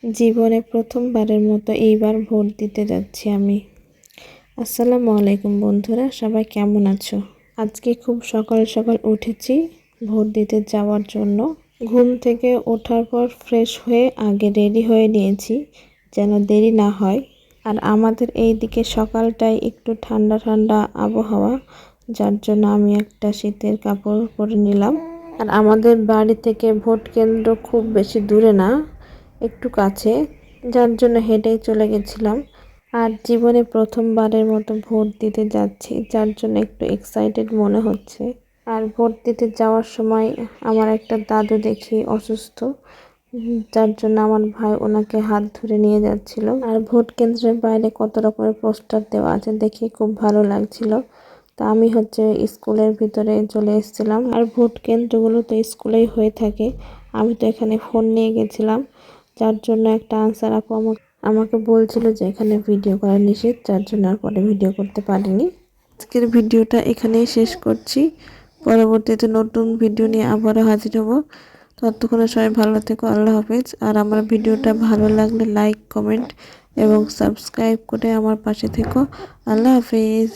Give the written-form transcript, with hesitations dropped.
জীবনে প্রথমবারের মতো এইবার ভোট দিতে যাচ্ছি আমি। আসসালামু আলাইকুম বন্ধুরা, সবাই কেমন আছো? আজকে খুব সকাল সকাল উঠেছি ভোট দিতে যাওয়ার জন্য। ঘুম থেকে ওঠার পর ফ্রেশ হয়ে আগে রেডি হয়ে নিয়েছি যেন দেরি না হয়। আর আমাদের এই দিকে সকালটাই একটু ঠান্ডা ঠান্ডা আবহাওয়া, যার জন্য আমি একটা শীতের কাপড় পরে নিলাম। আর আমাদের বাড়ি থেকে ভোট কেন্দ্র খুব বেশি দূরে না, একটু কাছে, যার জন্য হেঁটেই চলে গেছিলাম। আর জীবনে প্রথমবারের মতো ভোট দিতে যাচ্ছি, যার জন্য একটু এক্সাইটেড মনে হচ্ছে। আর ভোট দিতে যাওয়ার সময় আমার একটা দাদু দেখি অসুস্থ, যার জন্য আমার ভাই ওনাকে হাত ধরে নিয়ে যাচ্ছিল। আর ভোট কেন্দ্রের বাইরে কত রকমের পোস্টার দেওয়া আছে দেখে খুব ভালো লাগছিল। তা আমি স্কুলের ভিতরে চলে এসেছিলাম। আর ভোট কেন্দ্রগুলো তো স্কুলেই হয়ে থাকে, আমি তো এখানে ফোন নিয়ে গেছিলাম, যার জন্য একটা আনসার আপু আমাকে বলছিল যে এখানে ভিডিও করা নিষেধ, যার জন্য আর পরে ভিডিও করতে পারিনি। আজকের ভিডিওটা এখানেই শেষ করছি। পরবর্তীতে নতুন ভিডিও নিয়ে আবারও হাজির হব। ততক্ষণে সবাই ভালো থেকো, আল্লাহ হাফেজ। আর আমার ভিডিওটা ভালো লাগলে লাইক, কমেন্ট এবং সাবস্ক্রাইব করে আমার পাশে থেকো। আল্লাহ হাফেজ।